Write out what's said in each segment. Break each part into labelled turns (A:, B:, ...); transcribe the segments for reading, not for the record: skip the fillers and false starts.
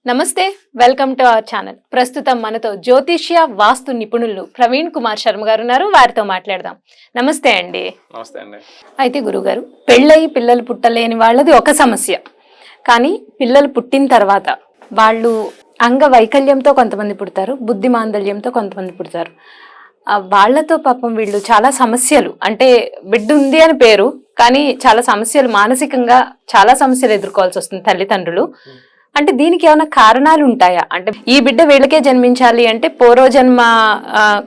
A: నమస్తే, welcome to our channel. ప్రస్తుతం మనతో జ్యోతిష్య వాస్తు నిపుణులు ప్రవీణ్ కుమార్ శర్మ గారు ఉన్నారు. వారితో మాట్లాడదాం. నమస్తే అండి.
B: నమస్తే అండి.
A: అయితే గురుగారు, పెళ్ళయి పిల్లలు పుట్టలేని వాళ్ళది ఒక సమస్య. కానీ పిల్లలు పుట్టిన తర్వాత వాళ్ళు అంగవైకల్యంతో కొంతమంది పుడతారు, బుద్ధి మాందల్యంతో కొంతమంది పుడతారు. వాళ్లతో పాపం వీళ్ళు చాలా సమస్యలు, అంటే బిడ్డ ఉంది అని పేరు కానీ చాలా సమస్యలు, మానసికంగా చాలా సమస్యలు ఎదుర్కోవాల్సి వస్తుంది తల్లిదండ్రులు. అంటే దీనికి ఏమైనా కారణాలు ఉంటాయా? అంటే ఈ బిడ్డ వీళ్ళకే జన్మించాలి అంటే పూర్వజన్మ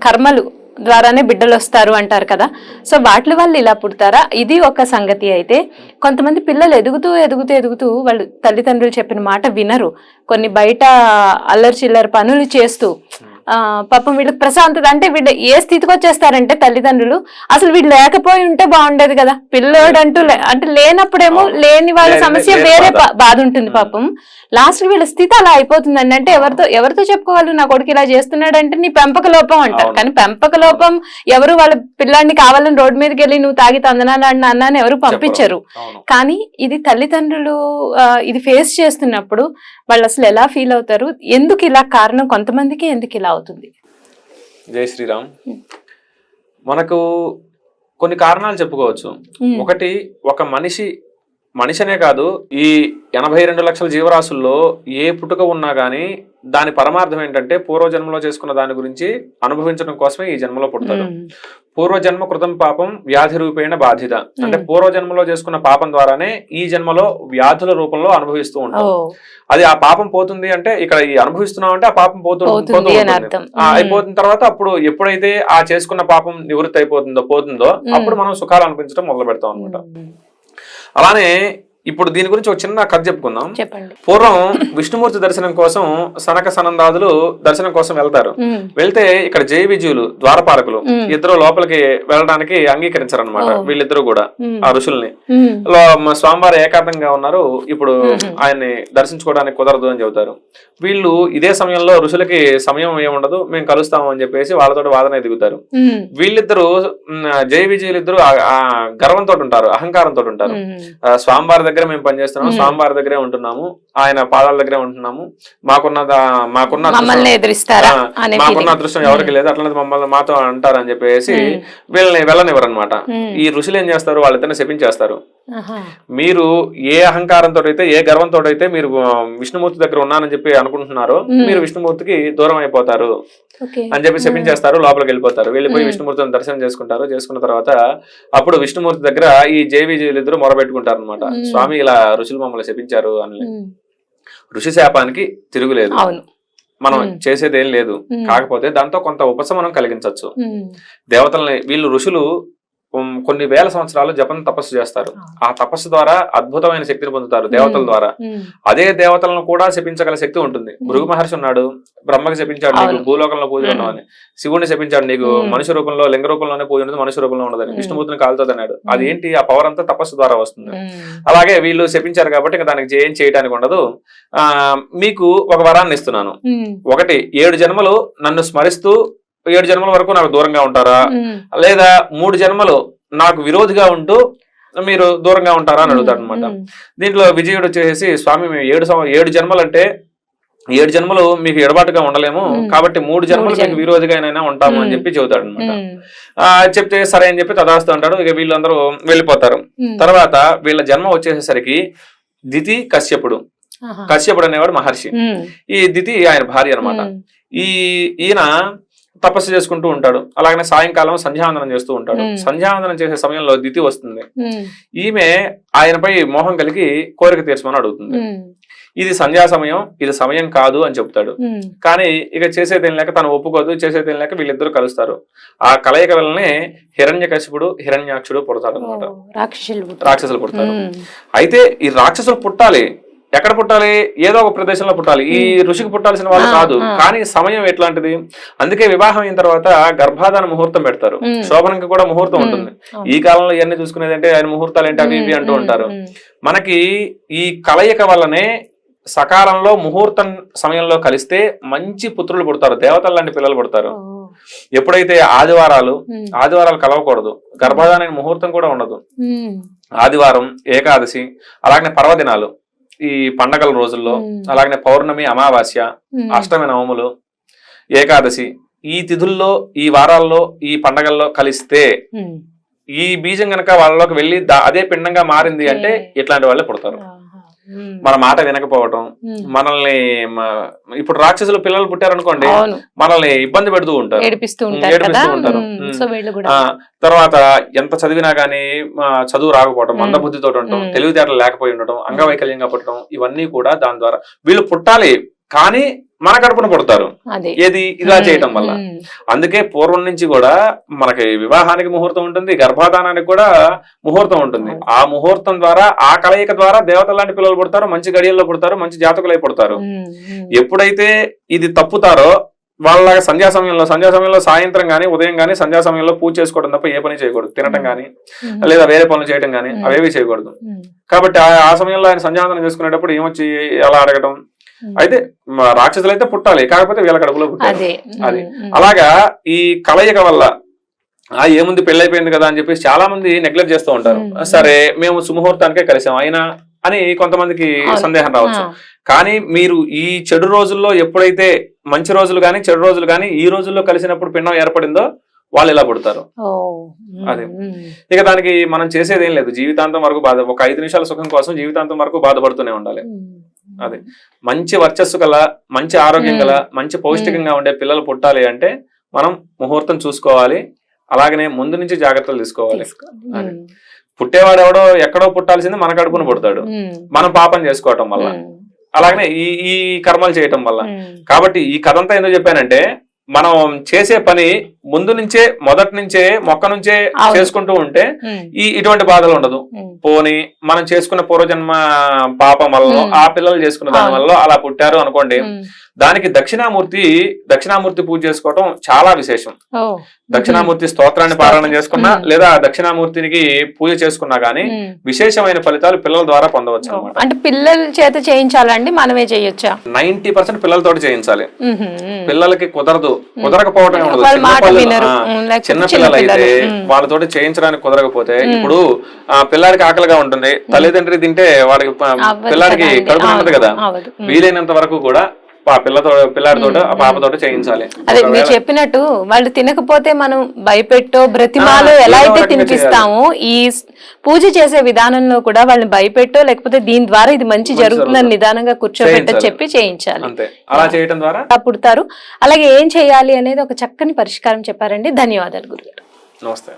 A: కర్మలు ద్వారానే బిడ్డలు వస్తారు అంటారు కదా. సో వాటి వల్ల ఇలా పుడతారా? ఇది ఒక సంగతి. అయితే కొంతమంది పిల్లలు ఎదుగుతూ వాళ్ళు తల్లిదండ్రులు చెప్పిన మాట వినరు. కొన్ని బయట అల్లరి చిల్లర పనులు చేస్తూ పాపం వీళ్ళకి ప్రశాంతత, అంటే వీళ్ళు ఏ స్థితికి వచ్చేస్తారంటే తల్లిదండ్రులు అసలు వీళ్ళు లేకపోయి ఉంటే బాగుండేది కదా, పిల్లోడు అంటూ అంటే లేనప్పుడేమో లేని వాళ్ళ సమస్య వేరే బాధ ఉంటుంది. పాపం లాస్ట్ వీళ్ళ స్థితి అలా అయిపోతుందండి. అంటే ఎవరితో చెప్పుకోవాలి, నా కొడుకు ఇలా చేస్తున్నాడు అంటే నీ పెంపక లోపం అంటారు. కానీ పెంపక లోపం ఎవరు వాళ్ళ పిల్లాడిని కావాలని రోడ్డు మీదకి వెళ్ళి నువ్వు తాగి తందనాలు అన్న అని ఎవరు పంపించరు. కానీ ఇది తల్లిదండ్రులు ఇది ఫేస్ చేస్తున్నప్పుడు వాళ్ళు అసలు ఎలా ఫీల్ అవుతారు? ఎందుకు ఇలా కారణం కొంతమందికి, ఎందుకు ఇలా అవుతుంది?
B: జై శ్రీరామ్. మనకు కొన్ని కారణాలు చెప్పుకోవచ్చు. ఒకటి, ఒక మనిషినే కాదు, ఈ 82 లక్షల జీవరాశుల్లో ఏ పుట్టుక ఉన్నా గానీ దాని పరమార్థం ఏంటంటే పూర్వజన్మలో చేసుకున్న దాని గురించి అనుభవించడం కోసమే ఈ జన్మలో పుడతారు. పూర్వజన్మ కృతం పాపం వ్యాధి రూపేణ బాధిత, అంటే పూర్వజన్మలో చేసుకున్న పాపం ద్వారానే ఈ జన్మలో వ్యాధుల రూపంలో అనుభవిస్తూ ఉంటాం. అది ఆ పాపం పోతుంది అంటే ఇక్కడ ఈ అనుభవిస్తున్నాం అంటే ఆ పాపం పోతుంది. అయిపోతున్న తర్వాత అప్పుడు ఎప్పుడైతే ఆ చేసుకున్న పాపం నివృత్తి పోతుందో అప్పుడు మనం సుఖాలు అనిపించడం మొదలు పెడతాం అనమాట. అలానే ఇప్పుడు దీని గురించి ఒక చిన్న కథ చెప్పుకుందాం. పూర్వం విష్ణుమూర్తి దర్శనం కోసం సనక సనందాదులు దర్శనం కోసం వెళ్తారు. వెళ్తే ఇక్కడ జయ విజయులు ద్వారపాలకులు ఇద్దరు లోపలికి వెళ్ళడానికి అంగీకరించారు అనమాట. వీళ్ళిద్దరు కూడా ఆ ఋషుల్ని, స్వామివారు ఏకాంతంగా ఉన్నారు, ఇప్పుడు ఆయన్ని దర్శించుకోవడానికి కుదరదు అని చెబుతారు. వీళ్ళు ఇదే సమయంలో ఋషులకి సమయం ఏముండదు, మేము కలుస్తాము అని చెప్పేసి వాళ్ళతో వాదన దిగుతారు. వీళ్ళిద్దరు జయ విజయులు ఇద్దరు గర్వంతో ఉంటారు, అహంకారంతో ఉంటారు. స్వామివారి దగ్గర మేము పనిచేస్తున్నాము, స్వామివారి దగ్గరే ఉంటున్నాము, ఆయన పాదాల దగ్గరే ఉంటున్నాము, మాకున్న అదృష్టం ఎవరికి లేదు, అట్లనే మమ్మల్ని మాతో అంటారు అని చెప్పేసి వీళ్ళని వెళ్ళనివ్వరు అనమాట. ఈ ఋషులు ఏం చేస్తారు, వాళ్ళిద్దరిని శపించేస్తారు. మీరు ఏ అహంకారంతో అయితే, ఏ గర్వంతో అయితే మీరు విష్ణుమూర్తి దగ్గర ఉన్నానని చెప్పి అనుకుంటున్నారో మీరు విష్ణుమూర్తికి దూరం అయిపోతారు అని చెప్పి శపించేస్తారు. లోపలికి వెళ్ళిపోతారు. వెళ్ళిపోయి విష్ణుమూర్తిని దర్శనం చేసుకుంటారు. చేసుకున్న తర్వాత అప్పుడు విష్ణుమూర్తి దగ్గర ఈ జేవిజీలు ఇద్దరు మొరబెట్టుకుంటారు అనమాట. స్వామి ఇలా ఋషులు మమ్మల్ని శపించారు అని. ఋషి శాపానికి తిరుగులేదు, మనం చేసేది ఏం లేదు. కాకపోతే దాంతో కొంత ఉపశమనం కలిగించవచ్చు. దేవతల్ని వీళ్ళు ఋషులు కొన్ని వేల సంవత్సరాలు జపం తపస్సు చేస్తారు. ఆ తపస్సు ద్వారా అద్భుతమైన శక్తిని పొందుతారు దేవతల ద్వారా. అదే దేవతలను కూడా శపించగల శక్తి ఉంటుంది. భృగు మహర్షి ఉన్నాడు, బ్రహ్మకి శపించాడు నీకు భూలోకంలో పూజ ఉండవని, శివుడిని శపించాడు నీకు మనుష్య రూపంలో లింగ రూపంలోనే పూజ ఉండదు, మనుష్య రూపంలో ఉండదని, విష్ణుమూర్తిని కాలుతుంది అన్నాడు. అది ఏంటి, ఆ పవర్ అంతా తపస్సు ద్వారా వస్తుంది. అలాగే వీళ్ళు శపించారు కాబట్టి ఇంకా దానికి ఏం చేయడానికి ఉండదు. మీకు ఒక వరాన్ని ఇస్తున్నాను. ఒకటి, 7 జన్మలు నన్ను స్మరిస్తూ 7 జన్మల వరకు నాకు దూరంగా ఉంటారా, లేదా 3 జన్మలు నాకు విరోధిగా ఉంటూ మీరు దూరంగా ఉంటారా అని అడుగుతాడు అనమాట. దీంట్లో విజయుడు వచ్చేసి, స్వామి మేము 7 జన్మలు అంటే 7 జన్మలు మీకు ఎడబాటుగా ఉండలేము, కాబట్టి 3 జన్మలు మీకు విరోధిగా ఉంటాము అని చెప్పి చెబుతాడు అనమాట. చెప్తే సరే అని చెప్పి తదాస్తు అంటాడు. ఇక వీళ్ళందరూ వెళ్ళిపోతారు. తర్వాత వీళ్ళ జన్మ వచ్చేసరికి దితి కశ్యపుడు అనేవాడు మహర్షి, ఈ దితి ఆయన భార్య అనమాట. ఈయన తపస్సు చేసుకుంటూ ఉంటాడు. అలాగనే సాయంకాలం సంధ్యావందనం చేస్తూ ఉంటాడు. సంధ్యావందనం చేసే సమయంలో దితి వస్తుంది. ఈమె ఆయనపై మోహం కలిగి కోరిక తీర్చమని అడుగుతుంది. ఇది సంధ్యా సమయం, ఇది సమయం కాదు అని చెప్తాడు. కానీ ఇక చేసేదేం లేక తను ఒప్పుకోదు. చేసేదేం లేక వీళ్ళిద్దరు కలుస్తారు. ఆ కలయిక వల్లనే హిరణ్యకశిపుడు హిరణ్యాక్షుడు పుడతాడు అనమాట. రాక్షసులు పుడతారు. అయితే ఈ రాక్షసులు పుట్టాలి, ఎక్కడ పుట్టాలి, ఏదో ఒక ప్రదేశంలో పుట్టాలి. ఈ ఋషికి పుట్టాల్సిన వాళ్ళు కాదు. కానీ సమయం ఎట్లాంటిది, అందుకే వివాహం అయిన తర్వాత గర్భాధాన ముహూర్తం పెడతారు. శోభనంకి కూడా ముహూర్తం ఉంటుంది. ఈ కాలంలో ఇవన్నీ చూసుకునేది అంటే ఆయన ముహూర్తాలు ఏంటి అవి ఇవి అంటూ ఉంటారు. మనకి ఈ కలయిక వల్లనే సకాలంలో ముహూర్తం సమయంలో కలిస్తే మంచి పుత్రులు పుడతారు, దేవతల లాంటి పిల్లలు పుడతారు. ఎప్పుడైతే ఆదివారాలు కలవకూడదు, గర్భాధాన ముహూర్తం కూడా ఉండదు, ఆదివారం, ఏకాదశి, అలాగే పర్వదినాలు, ఈ పండగల రోజుల్లో, అలాగనే పౌర్ణమి, అమావాస్య, అష్టమి, నవములు, ఏకాదశి, ఈ తిథుల్లో, ఈ వారాల్లో, ఈ పండగల్లో కలిస్తే ఈ బీజం గనక వాళ్ళలోకి వెళ్ళి అదే పిండంగా మారింది అంటే ఇట్లాంటి వాళ్ళే పుడతారు. మన మాట వినకపోవటం, మనల్ని ఇప్పుడు రాక్షసులు పిల్లలు పుట్టారనుకోండి, మనల్ని ఇబ్బంది పెడుతూ ఉంటారు, ఏడిపిస్తూ ఉంటారు. తర్వాత ఎంత చదివినా గానీ చదువు రాకపోవడం, మందబుద్ధితో ఉండటం, తెలివితేటలు లేకపోయి ఉండటం, అంగవైకల్యంగా పుట్టడం, ఇవన్నీ కూడా దాని ద్వారా వీళ్ళు పుట్టాలి కానీ మన కడుపున పుడతారు. ఏది ఇలా చేయటం వల్ల. అందుకే పూర్వం నుంచి కూడా మనకి వివాహానికి ముహూర్తం ఉంటుంది, గర్భాధానానికి కూడా ముహూర్తం ఉంటుంది. ఆ ముహూర్తం ద్వారా, ఆ కలయిక ద్వారా దేవతల లాంటి పిల్లలు పుడతారు, మంచి గడియల్లో పుడతారు, మంచి జాతకులై పుడతారు. ఎప్పుడైతే ఇది తప్పుతారో వాళ్ళలాగా సంధ్యా సమయంలో సాయంత్రం గానీ, ఉదయం గానీ సంధ్యా సమయంలో పూజ చేసుకోవడం తప్ప ఏ పని చేయకూడదు. తినటం గానీ లేదా వేరే పనులు చేయడం గానీ అవేవి చేయకూడదు. కాబట్టి ఆ సమయంలో ఆయన సంధ్యావందనం చేసుకునేటప్పుడు ఏమొచ్చి అలా అడగడం. అయితే రాక్షసులు అయితే పుట్టాలి, కాకపోతే వీళ్ళ కడుపులో పుట్టాలి. అది అలాగా ఈ కలయిక వల్ల ఏముంది పెళ్ళైపోయింది కదా అని చెప్పేసి చాలా మంది నెగ్లెక్ట్ చేస్తూ ఉంటారు. సరే మేము సుముహూర్తానికే కలిసాం అయినా అని కొంతమందికి సందేహం రావచ్చు. కానీ మీరు ఈ చెడు రోజుల్లో ఎప్పుడైతే మంచి రోజులు గాని చెడు రోజులు గాని ఈ రోజుల్లో కలిసినప్పుడు పిండం ఏర్పడిందో వాళ్ళు ఇలా పుడతారు. అదే ఇక దానికి మనం చేసేది ఏం లేదు, జీవితాంతం వరకు ఒక 5 నిమిషాల సుఖం కోసం జీవితాంతం వరకు బాధపడుతూనే ఉండాలి. అదే మంచి వర్చస్సు గల, మంచి ఆరోగ్యం గల, మంచి పౌష్టికంగా ఉండే పిల్లలు పుట్టాలి అంటే మనం ముహూర్తం చూసుకోవాలి. అలాగనే ముందు నుంచి జాగ్రత్తలు తీసుకోవాలి. పుట్టేవాడు ఎవడో ఎక్కడో పుట్టాల్సింది మన కడుపున పుడతాడు, మనం పాపం చేసుకోవటం వల్ల, అలాగనే ఈ కర్మలు చేయటం వల్ల. కాబట్టి ఈ కథ అంతా ఎందుకు చెప్పానంటే మనం చేసే పని ముందు నుంచే, మొదటి నుంచే, మొక్క నుంచే చేసుకుంటూ ఉంటే ఇటువంటి బాధలు ఉండదు. పోని మనం చేసుకున్న పూర్వజన్మ పాపం వల్ల ఆ పిల్లలు చేసుకున్న దాని వల్ల అలా పుట్టారు అనుకోండి, దానికి దక్షిణామూర్తి పూజ చేసుకోవటం చాలా విశేషం. దక్షిణామూర్తి స్తోత్రాన్ని పారాయణ చేసుకున్నా లేదా దక్షిణామూర్తికి పూజ చేసుకున్నా గానీ విశేషమైన ఫలితాలు పిల్లల ద్వారా పొందవచ్చు అన్నమాట.
A: అంటే పిల్లల చేత చేయించాలండి, మనమే చేయొచ్చా?
B: 90% పిల్లలతోటి చేయించాలి. పిల్లలకి కుదరకపోవటం ఉండదు. చిన్న పిల్లలు అయితే వాళ్ళతోటి చేయించడానికి కుదరకపోతే, ఇప్పుడు పిల్లాడికి ఆకలిగా ఉంటుంది, తల్లిదండ్రి తింటే వాడికి పిల్లాడికి కడుపు ఉండదు కదా, వీలైనంత వరకు కూడా పిల్లాడితో ఆ పాపతోటి చేయించాలి.
A: అదే మీరు చెప్పినట్టు వాళ్ళు తినకపోతే మనం భయపెట్టో బ్రతిమాలో ఎలా అయితే తినిపిస్తామో, ఈ పూజ చేసే విధానంలో కూడా వాళ్ళని భయపెట్టో లేకపోతే దీని ద్వారా ఇది మంచి జరుగుతుందని నిదానంగా కూర్చోబెట్టో చెప్పి చేయించాలి.
B: అలా చేయడం ద్వారా
A: పుడతారు. అలాగే ఏం చేయాలి అనేది ఒక చక్కని పరిష్కారం చెప్పారండి. ధన్యవాదాలు గురుగారు.
B: నమస్తే.